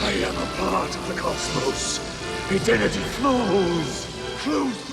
I am a part of the cosmos. Identity flows.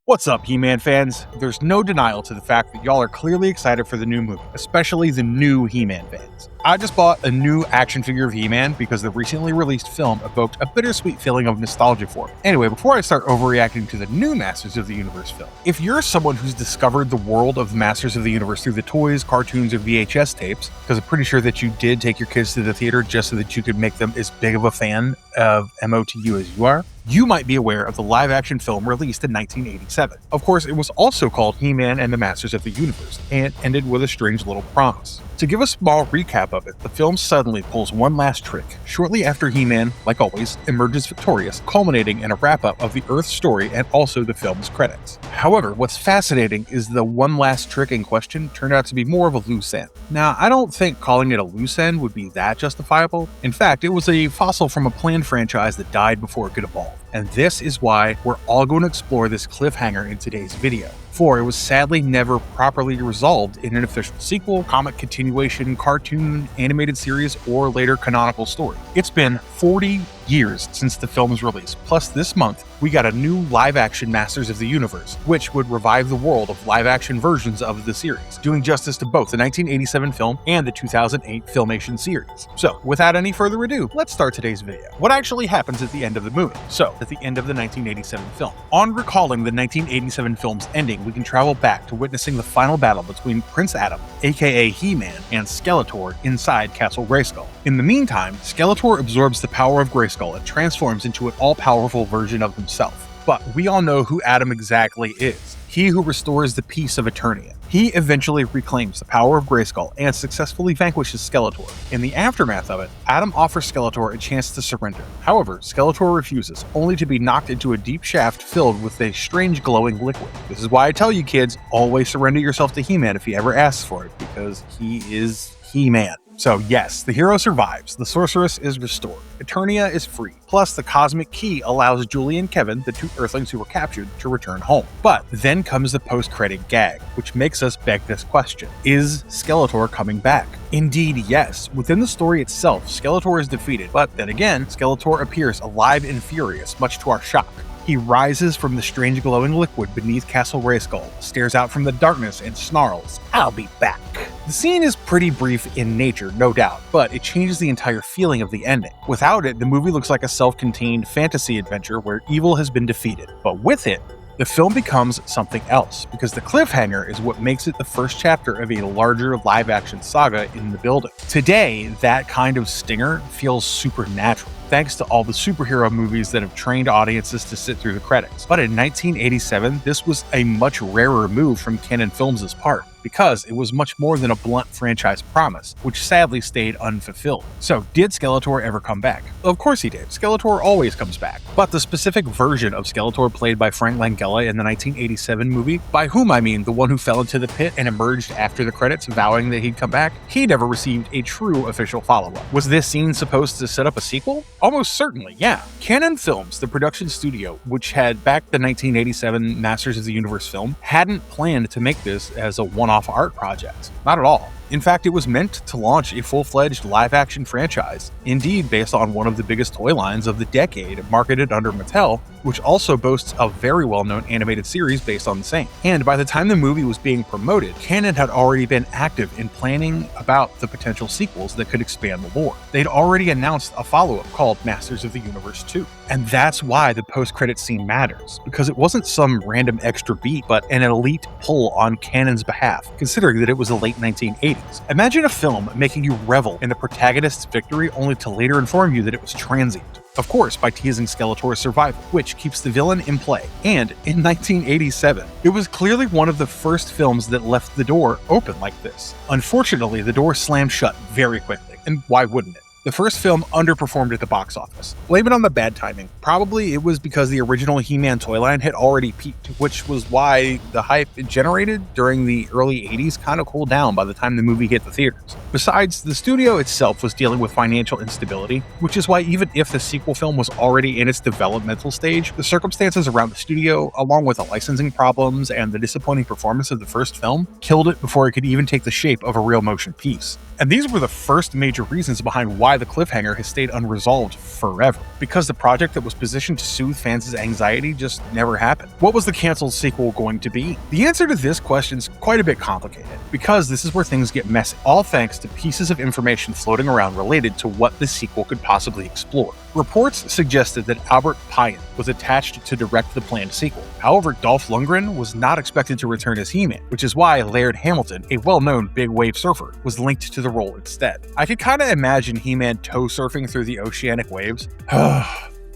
What's up, He-Man fans? There's no denial to the fact that y'all are clearly excited for the new movie, especially the new He-Man fans. I just bought a new action figure of He-Man because the recently released film evoked a bittersweet feeling of nostalgia for me. Anyway, before I start overreacting to the new Masters of the Universe film, if you're someone who's discovered the world of the Masters of the Universe through the toys, cartoons, or VHS tapes, because I'm pretty sure that you did take your kids to the theater just so that you could make them as big of a fan of MOTU as you are, you might be aware of the live-action film released in 1987. Of course, it was also called He-Man and the Masters of the Universe, and ended with a strange little promise. To give a small recap of it, the film suddenly pulls one last trick, shortly after He-Man, like always, emerges victorious, culminating in a wrap-up of the Earth story and also the film's credits. However, what's fascinating is the one last trick in question turned out to be more of a loose end. Now, I don't think calling it a loose end would be that justifiable. In fact, it was a fossil from a planned franchise that died before it could evolve. And this is why we're all going to explore this cliffhanger in today's video. For it was sadly never properly resolved in an official sequel, comic continuation, cartoon, animated series, or later canonical story. It's been 40 years since the film's release, plus this month we got a new live-action Masters of the Universe, which would revive the world of live-action versions of the series, doing justice to both the 1987 film and the 2008 Filmation series. So, without any further ado, let's start today's video. What actually happens at the end of the movie? So, at the end of the 1987 film. On recalling the 1987 film's ending, we can travel back to witnessing the final battle between Prince Adam, aka He-Man, and Skeletor inside Castle Grayskull. In the meantime, Skeletor absorbs the power of Grayskull and transforms into an all-powerful version of himself. But we all know who Adam exactly is. He who restores the peace of Eternia. He eventually reclaims the power of Grayskull and successfully vanquishes Skeletor. In the aftermath of it, Adam offers Skeletor a chance to surrender. However, Skeletor refuses, only to be knocked into a deep shaft filled with a strange glowing liquid. This is why I tell you kids, always surrender yourself to He-Man if he ever asks for it, because he is He-Man. So yes, the hero survives, the sorceress is restored, Eternia is free, plus the cosmic key allows Julie and Kevin, the two Earthlings who were captured, to return home. But then comes the post-credit gag, which makes us beg this question. Is Skeletor coming back? Indeed, yes. Within the story itself, Skeletor is defeated, but then again, Skeletor appears alive and furious, much to our shock. He rises from the strange glowing liquid beneath Castle Grayskull, stares out from the darkness, and snarls, "I'll be back." The scene is pretty brief in nature, no doubt, but it changes the entire feeling of the ending. Without it, the movie looks like a self-contained fantasy adventure where evil has been defeated. But with it, the film becomes something else, because the cliffhanger is what makes it the first chapter of a larger live-action saga in the building. Today, that kind of stinger feels supernatural, thanks to all the superhero movies that have trained audiences to sit through the credits. But in 1987, this was a much rarer move from Canon Films' part, because it was much more than a blunt franchise promise, which sadly stayed unfulfilled. So, did Skeletor ever come back? Of course he did. Skeletor always comes back. But the specific version of Skeletor played by Frank Langella in the 1987 movie, by whom I mean the one who fell into the pit and emerged after the credits vowing that he'd come back, he never received a true official follow-up. Was this scene supposed to set up a sequel? Almost certainly, yeah. Canon Films, the production studio, which had backed the 1987 Masters of the Universe film, hadn't planned to make this as a one-off art project. Not at all. In fact, it was meant to launch a full-fledged live-action franchise, indeed based on one of the biggest toy lines of the decade, marketed under Mattel, which also boasts a very well-known animated series based on the same. And by the time the movie was being promoted, Canon had already been active in planning about the potential sequels that could expand the lore. They'd already announced a follow-up called Masters of the Universe 2. And that's why the post-credit scene matters, because it wasn't some random extra beat, but an elite pull on Canon's behalf, considering that it was the late 1980s. Imagine a film making you revel in the protagonist's victory only to later inform you that it was transient. Of course, by teasing Skeletor's survival, which keeps the villain in play. And in 1987, it was clearly one of the first films that left the door open like this. Unfortunately, the door slammed shut very quickly, and why wouldn't it? The first film underperformed at the box office. Blame it on the bad timing. Probably it was because the original He-Man toy line had already peaked, which was why the hype it generated during the early 80s kind of cooled down by the time the movie hit the theaters. Besides, the studio itself was dealing with financial instability, which is why even if the sequel film was already in its developmental stage, the circumstances around the studio, along with the licensing problems and the disappointing performance of the first film, killed it before it could even take the shape of a real motion piece. And these were the first major reasons behind why why the cliffhanger has stayed unresolved forever. Because the project that was positioned to soothe fans' anxiety just never happened. What was the canceled sequel going to be? The answer to this question is quite a bit complicated, because this is where things get messy, all thanks to pieces of information floating around related to what the sequel could possibly explore. Reports suggested that Albert Pyun was attached to direct the planned sequel. However, Dolph Lundgren was not expected to return as He-Man, which is why Laird Hamilton, a well-known big wave surfer, was linked to the role instead. I could kinda imagine He-Man toe surfing through the oceanic waves.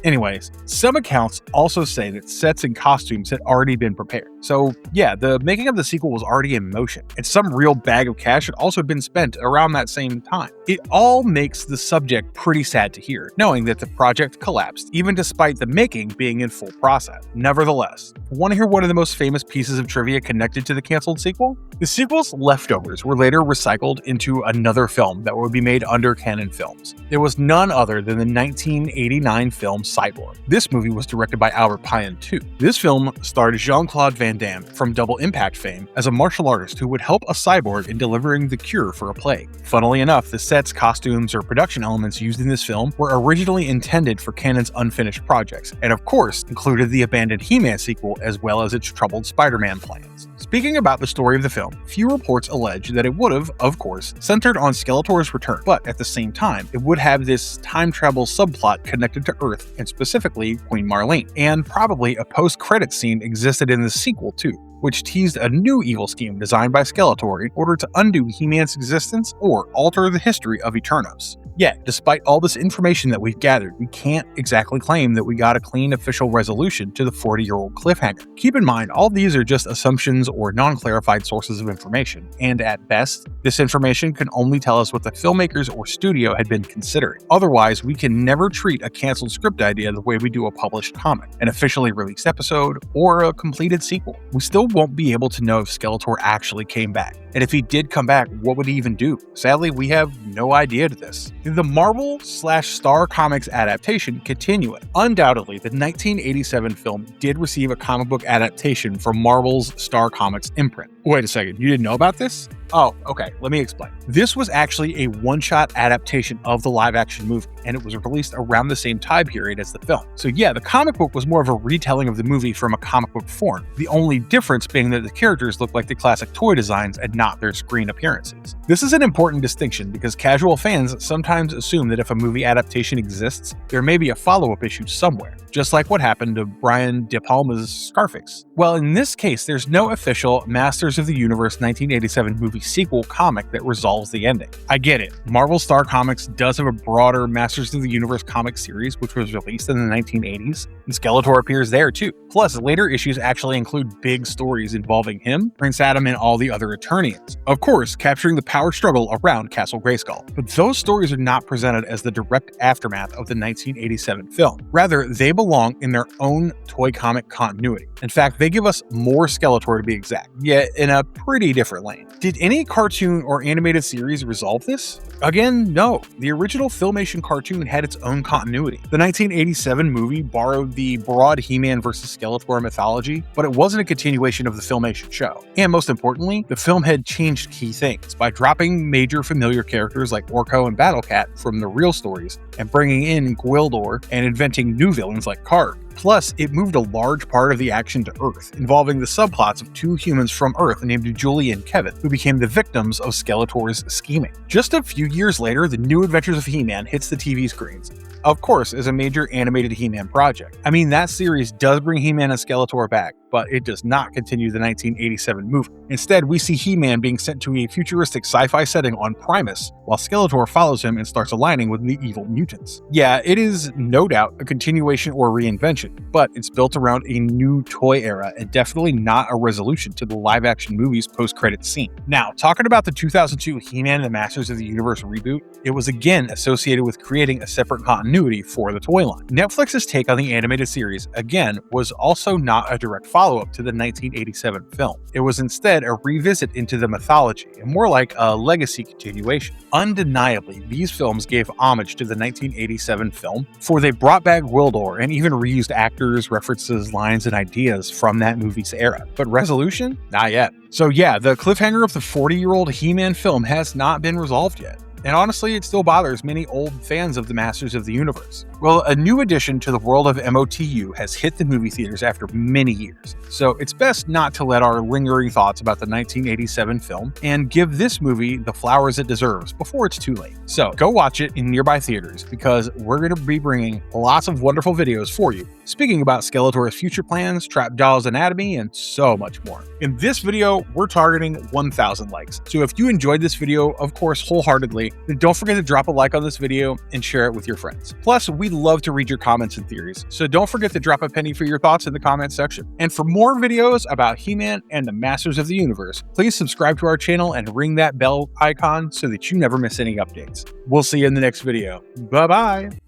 Anyways, some accounts also say that sets and costumes had already been prepared. So yeah, the making of the sequel was already in motion, and some real bag of cash had also been spent around that same time. It all makes the subject pretty sad to hear, knowing that the project collapsed, even despite the making being in full process. Nevertheless, want to hear one of the most famous pieces of trivia connected to the canceled sequel? The sequel's leftovers were later recycled into another film that would be made under Canon Films. It was none other than the 1989 film Cyborg. This movie was directed by Albert Pyun too. This film starred Jean-Claude Van Damme from Double Impact fame as a martial artist who would help a cyborg in delivering the cure for a plague. Funnily enough, the sets, costumes, or production elements used in this film were originally intended for Canon's unfinished projects, and of course included the abandoned He-Man sequel as well as its troubled Spider-Man plans. Speaking about the story of the film, few reports allege that it would have, of course, centered on Skeletor's return, but at the same time, it would have this time travel subplot connected to Earth, and specifically Queen Marlene, and probably a post-credits scene existed in the sequel too, which teased a new evil scheme designed by Skeletor in order to undo He-Man's existence or alter the history of Eternos. Yet, despite all this information that we've gathered, we can't exactly claim that we got a clean official resolution to the 40-year-old cliffhanger. Keep in mind, all these are just assumptions or non-clarified sources of information, and at best, this information can only tell us what the filmmakers or studio had been considering. Otherwise, we can never treat a canceled script idea the way we do a published comic, an officially released episode, or a completed sequel. We still won't be able to know if Skeletor actually came back. And if he did come back, what would he even do? Sadly, we have no idea to this. The Marvel/Star Comics adaptation continuing. Undoubtedly, the 1987 film did receive a comic book adaptation from Marvel's Star Comics imprint. Wait a second, you didn't know about this? Oh, okay, let me explain. This was actually a one-shot adaptation of the live-action movie, and it was released around the same time period as the film. So yeah, the comic book was more of a retelling of the movie from a comic book form, the only difference being that the characters look like the classic toy designs and not their screen appearances. This is an important distinction because casual fans sometimes assume that if a movie adaptation exists, there may be a follow-up issue somewhere, just like what happened to Brian De Palma's Scarface. Well, in this case, there's no official Masters of the Universe 1987 movie sequel comic that resolves the ending. I get it, Marvel Star Comics does have a broader Masters of the Universe comic series which was released in the 1980s, and Skeletor appears there too. Plus, later issues actually include big stories involving him, Prince Adam, and all the other Eternians. Of course, capturing the power struggle around Castle Grayskull. But those stories are not presented as the direct aftermath of the 1987 film. Rather, they belong in their own toy comic continuity. In fact, they give us more Skeletor to be exact, yet in a pretty different lane. Did any cartoon or animated series resolve this? Again, no. The original Filmation cartoon had its own continuity. The 1987 movie borrowed the broad He-Man vs. Skeletor mythology, but it wasn't a continuation of the Filmation show. And most importantly, the film had changed key things by dropping major familiar characters like Orko and Battle Cat from the real stories and bringing in Gwildor and inventing new villains like Karg. Plus, it moved a large part of the action to Earth, involving the subplots of two humans from Earth named Julie and Kevin, who became the victims of Skeletor's scheming. Just a few years later, The New Adventures of He-Man hits the TV screens, of course, as a major animated He-Man project. I mean, that series does bring He-Man and Skeletor back, but it does not continue the 1987 movie. Instead, we see He-Man being sent to a futuristic sci-fi setting on Primus, while Skeletor follows him and starts aligning with the evil mutants. Yeah, it is no doubt a continuation or reinvention, but it's built around a new toy era and definitely not a resolution to the live-action movie's post-credits scene. Now, talking about the 2002 He-Man and the Masters of the Universe reboot, it was again associated with creating a separate continuity for the toy line. Netflix's take on the animated series, again, was also not a direct follow-up to the 1987 film. It was instead a revisit into the mythology, and more like a legacy continuation. Undeniably, these films gave homage to the 1987 film, for they brought back Gwildor and even reused actors, references, lines, and ideas from that movie's era. But resolution? Not yet. So yeah, the cliffhanger of the 40-year-old He-Man film has not been resolved yet. and honestly, it still bothers many old fans of the Masters of the Universe. Well, a new addition to the world of MOTU has hit the movie theaters after many years, so it's best not to let our lingering thoughts about the 1987 film and give this movie the flowers it deserves before it's too late. So go watch it in nearby theaters because we're going to be bringing lots of wonderful videos for you, speaking about Skeletor's future plans, Trapjaw's anatomy, and so much more. In this video, we're targeting 1,000 likes. So if you enjoyed this video, of course, wholeheartedly, then don't forget to drop a like on this video and share it with your friends. Plus, we'd love to read your comments and theories, so don't forget to drop a penny for your thoughts in the comments section. And for more videos about He-Man and the Masters of the Universe, please subscribe to our channel and ring that bell icon so that you never miss any updates. We'll see you in the next video. Bye-bye!